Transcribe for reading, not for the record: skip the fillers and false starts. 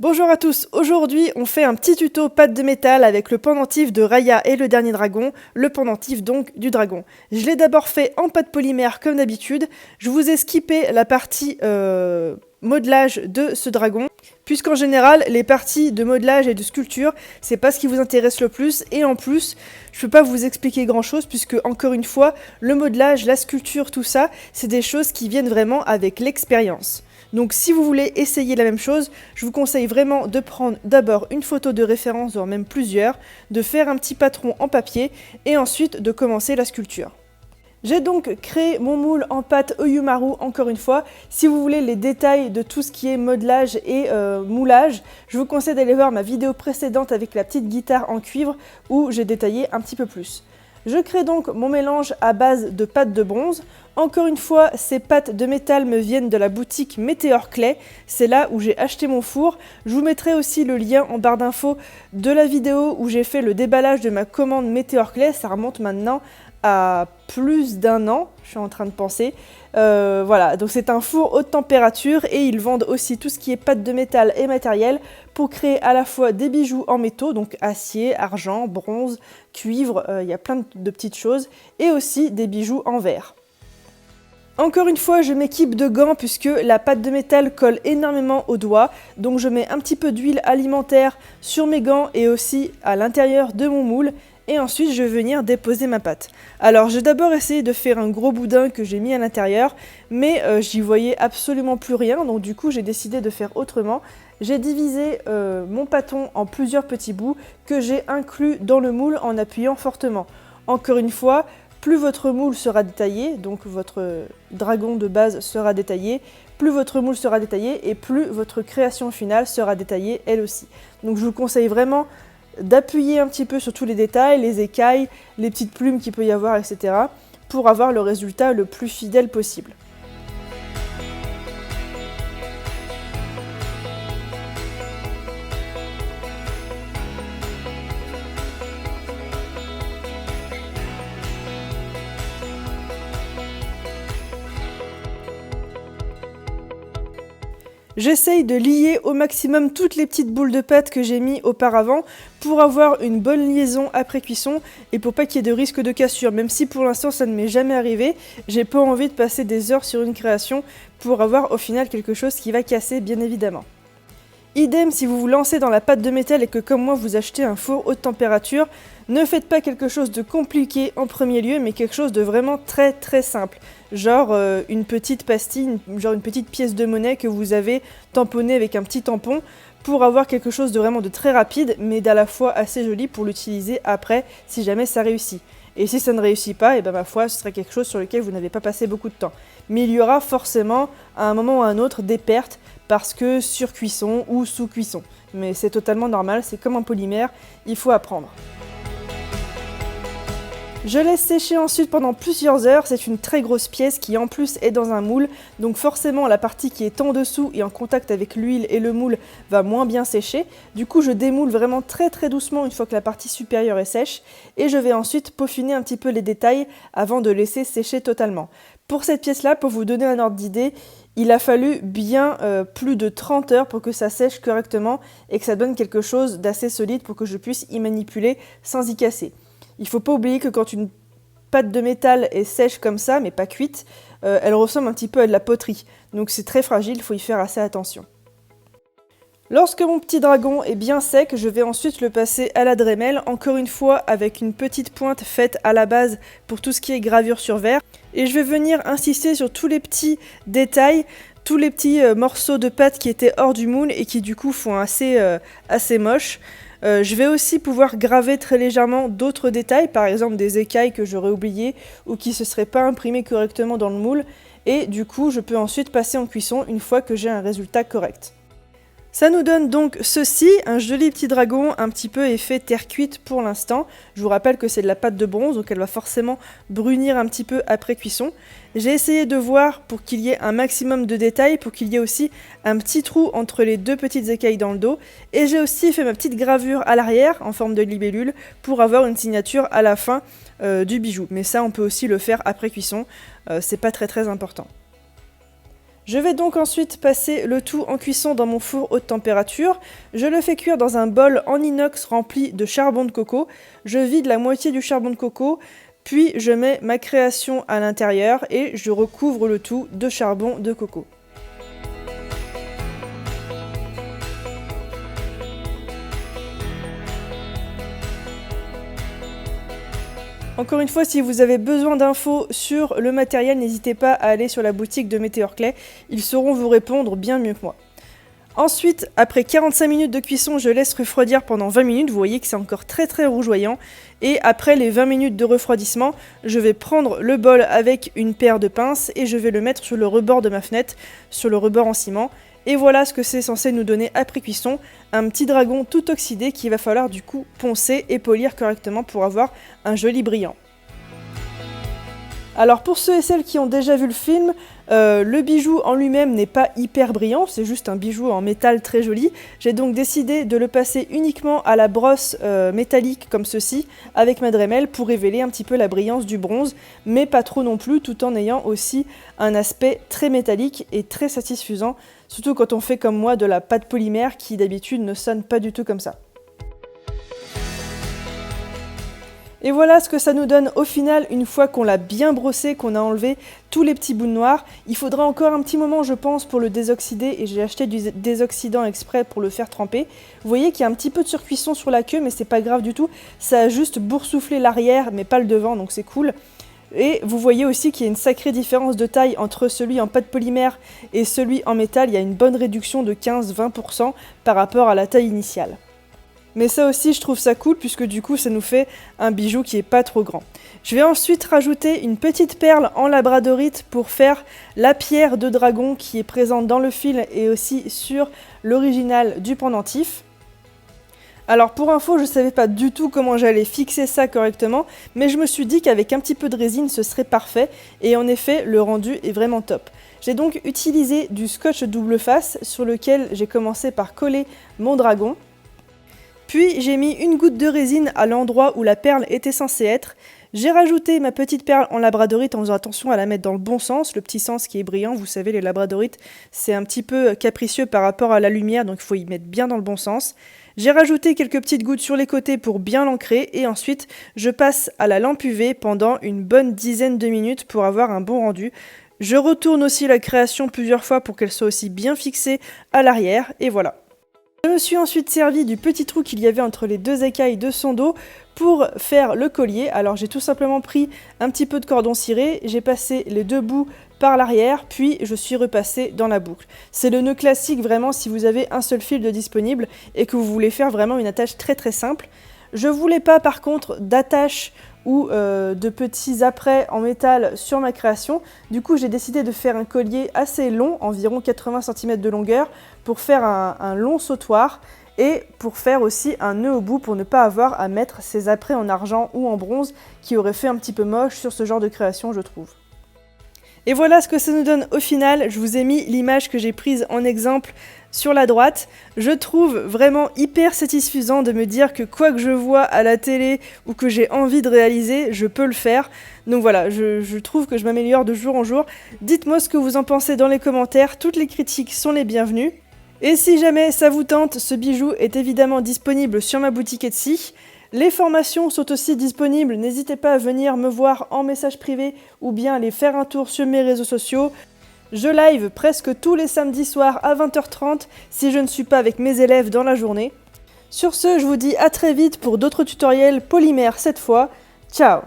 Bonjour à tous, aujourd'hui on fait un petit tuto pâte de métal avec le pendentif de Raya et le dernier dragon, le pendentif donc du dragon. Je l'ai d'abord fait en pâte polymère comme d'habitude, je vous ai skippé la partie modelage de ce dragon, puisqu'en général les parties de modelage et de sculpture c'est pas ce qui vous intéresse le plus, et en plus je peux pas vous expliquer grand chose puisque encore une fois le modelage, la sculpture, tout ça c'est des choses qui viennent vraiment avec l'expérience. Donc si vous voulez essayer la même chose, je vous conseille vraiment de prendre d'abord une photo de référence, voire même plusieurs, de faire un petit patron en papier et ensuite de commencer la sculpture. J'ai donc créé mon moule en pâte Oyumaru encore une fois. Si vous voulez les détails de tout ce qui est modelage et moulage, je vous conseille d'aller voir ma vidéo précédente avec la petite guitare en cuivre où j'ai détaillé un petit peu plus. Je crée donc mon mélange à base de pâte de bronze. Encore une fois, ces pâtes de métal me viennent de la boutique Meteor Clay. C'est là où j'ai acheté mon four. Je vous mettrai aussi le lien en barre d'infos de la vidéo où j'ai fait le déballage de ma commande Meteor Clay. Ça remonte maintenant à plus d'1 an, je suis en train de penser. Voilà, donc c'est un four haute température et ils vendent aussi tout ce qui est pâte de métal et matériel pour créer à la fois des bijoux en métaux, donc acier, argent, bronze, cuivre, il y a plein de petites choses, et aussi des bijoux en verre. Encore une fois, je m'équipe de gants puisque la pâte de métal colle énormément aux doigts, donc je mets un petit peu d'huile alimentaire sur mes gants et aussi à l'intérieur de mon moule. Et ensuite, je vais venir déposer ma pâte. Alors, j'ai d'abord essayé de faire un gros boudin que j'ai mis à l'intérieur, mais j'y voyais absolument plus rien, donc du coup, j'ai décidé de faire autrement. J'ai divisé mon pâton en plusieurs petits bouts que j'ai inclus dans le moule en appuyant fortement. Encore une fois, plus votre moule sera détaillé, donc votre dragon de base sera détaillé, plus votre moule sera détaillé et plus votre création finale sera détaillée elle aussi. Donc, je vous conseille vraiment d'appuyer un petit peu sur tous les détails, les écailles, les petites plumes qu'il peut y avoir, etc. pour avoir le résultat le plus fidèle possible. J'essaye de lier au maximum toutes les petites boules de pâte que j'ai mis auparavant pour avoir une bonne liaison après cuisson et pour pas qu'il y ait de risque de cassure. Même si pour l'instant ça ne m'est jamais arrivé, j'ai pas envie de passer des heures sur une création pour avoir au final quelque chose qui va casser bien évidemment. Idem si vous vous lancez dans la pâte de métal et que comme moi vous achetez un four haute température, ne faites pas quelque chose de compliqué en premier lieu, mais quelque chose de vraiment très simple. Genre une petite pastille, genre une petite pièce de monnaie que vous avez tamponnée avec un petit tampon pour avoir quelque chose de vraiment de très rapide, mais d'à la fois assez joli pour l'utiliser après si jamais ça réussit. Et si ça ne réussit pas, et ben ma foi, ce serait quelque chose sur lequel vous n'avez pas passé beaucoup de temps. Mais il y aura forcément, à un moment ou à un autre, des pertes parce que surcuisson ou sous-cuisson. Mais c'est totalement normal, c'est comme un polymère, il faut apprendre. Je laisse sécher ensuite pendant plusieurs heures, c'est une très grosse pièce qui en plus est dans un moule, donc forcément la partie qui est en dessous et en contact avec l'huile et le moule va moins bien sécher. Du coup je démoule vraiment très doucement une fois que la partie supérieure est sèche, et je vais ensuite peaufiner un petit peu les détails avant de laisser sécher totalement. Pour cette pièce-là, pour vous donner un ordre d'idée, il a fallu bien plus de 30 heures pour que ça sèche correctement et que ça donne quelque chose d'assez solide pour que je puisse y manipuler sans y casser. Il ne faut pas oublier que quand une pâte de métal est sèche comme ça, mais pas cuite, elle ressemble un petit peu à de la poterie. Donc c'est très fragile, il faut y faire assez attention. Lorsque mon petit dragon est bien sec, je vais ensuite le passer à la Dremel, encore une fois avec une petite pointe faite à la base pour tout ce qui est gravure sur verre. Et je vais venir insister sur tous les petits détails, tous les petits morceaux de pâte qui étaient hors du moule et qui du coup font assez moche. Je vais aussi pouvoir graver très légèrement d'autres détails, par exemple des écailles que j'aurais oubliées ou qui ne se seraient pas imprimées correctement dans le moule. Et du coup, je peux ensuite passer en cuisson une fois que j'ai un résultat correct. Ça nous donne donc ceci, un joli petit dragon, un petit peu effet terre cuite pour l'instant. Je vous rappelle que c'est de la pâte de bronze, donc elle va forcément brunir un petit peu après cuisson. J'ai essayé de voir pour qu'il y ait un maximum de détails, pour qu'il y ait aussi un petit trou entre les deux petites écailles dans le dos. Et j'ai aussi fait ma petite gravure à l'arrière, en forme de libellule, pour avoir une signature à la fin du bijou. Mais ça, on peut aussi le faire après cuisson, c'est pas très important. Je vais donc ensuite passer le tout en cuisson dans mon four haute température. Je le fais cuire dans un bol en inox rempli de charbon de coco. Je vide la moitié du charbon de coco, puis je mets ma création à l'intérieur et je recouvre le tout de charbon de coco. Encore une fois, si vous avez besoin d'infos sur le matériel, n'hésitez pas à aller sur la boutique de Météor Clay, ils sauront vous répondre bien mieux que moi. Ensuite, après 45 minutes de cuisson, je laisse refroidir pendant 20 minutes, vous voyez que c'est encore très rougeoyant. Et après les 20 minutes de refroidissement, je vais prendre le bol avec une paire de pinces et je vais le mettre sur le rebord de ma fenêtre, sur le rebord en ciment. Et voilà ce que c'est censé nous donner après cuisson, un petit dragon tout oxydé qu'il va falloir du coup poncer et polir correctement pour avoir un joli brillant. Alors pour ceux et celles qui ont déjà vu le film, le bijou en lui-même n'est pas hyper brillant, c'est juste un bijou en métal très joli. J'ai donc décidé de le passer uniquement à la brosse métallique comme ceci, avec ma Dremel pour révéler un petit peu la brillance du bronze, mais pas trop non plus, tout en ayant aussi un aspect très métallique et très satisfaisant, surtout quand on fait comme moi de la pâte polymère qui d'habitude ne sonne pas du tout comme ça. Et voilà ce que ça nous donne au final une fois qu'on l'a bien brossé, qu'on a enlevé tous les petits bouts noirs. Il faudra encore un petit moment je pense pour le désoxyder et j'ai acheté du désoxydant exprès pour le faire tremper. Vous voyez qu'il y a un petit peu de surcuisson sur la queue mais c'est pas grave du tout. Ça a juste boursouflé l'arrière mais pas le devant donc c'est cool. Et vous voyez aussi qu'il y a une sacrée différence de taille entre celui en pâte polymère et celui en métal. Il y a une bonne réduction de 15-20% par rapport à la taille initiale. Mais ça aussi je trouve ça cool puisque du coup ça nous fait un bijou qui est pas trop grand. Je vais ensuite rajouter une petite perle en labradorite pour faire la pierre de dragon qui est présente dans le fil et aussi sur l'original du pendentif. Alors pour info, je savais pas du tout comment j'allais fixer ça correctement, mais je me suis dit qu'avec un petit peu de résine ce serait parfait et en effet le rendu est vraiment top. J'ai donc utilisé du scotch double face sur lequel j'ai commencé par coller mon dragon. Puis j'ai mis une goutte de résine à l'endroit où la perle était censée être. J'ai rajouté ma petite perle en labradorite en faisant attention à la mettre dans le bon sens, le petit sens qui est brillant. Vous savez, les labradorites, c'est un petit peu capricieux par rapport à la lumière, donc il faut y mettre bien dans le bon sens. J'ai rajouté quelques petites gouttes sur les côtés pour bien l'ancrer et ensuite je passe à la lampe UV pendant une bonne dizaine de minutes pour avoir un bon rendu. Je retourne aussi la création plusieurs fois pour qu'elle soit aussi bien fixée à l'arrière et voilà. Je me suis ensuite servi du petit trou qu'il y avait entre les deux écailles de son dos pour faire le collier. Alors j'ai tout simplement pris un petit peu de cordon ciré, j'ai passé les deux bouts par l'arrière, puis je suis repassée dans la boucle. C'est le nœud classique vraiment si vous avez un seul fil de disponible et que vous voulez faire vraiment une attache très simple. Je voulais pas par contre d'attache ou de petits apprêts en métal sur ma création. Du coup, j'ai décidé de faire un collier assez long, environ 80 cm de longueur, pour faire un long sautoir et pour faire aussi un nœud au bout pour ne pas avoir à mettre ces apprêts en argent ou en bronze qui auraient fait un petit peu moche sur ce genre de création, je trouve. Et voilà ce que ça nous donne au final. Je vous ai mis l'image que j'ai prise en exemple sur la droite. Je trouve vraiment hyper satisfaisant de me dire que quoi que je vois à la télé ou que j'ai envie de réaliser, je peux le faire. Donc voilà, je trouve que je m'améliore de jour en jour. Dites-moi ce que vous en pensez dans les commentaires, toutes les critiques sont les bienvenues. Et si jamais ça vous tente, ce bijou est évidemment disponible sur ma boutique Etsy. Les formations sont aussi disponibles, n'hésitez pas à venir me voir en message privé ou bien aller faire un tour sur mes réseaux sociaux. Je live presque tous les samedis soirs à 20h30 si je ne suis pas avec mes élèves dans la journée. Sur ce, je vous dis à très vite pour d'autres tutoriels polymères cette fois. Ciao!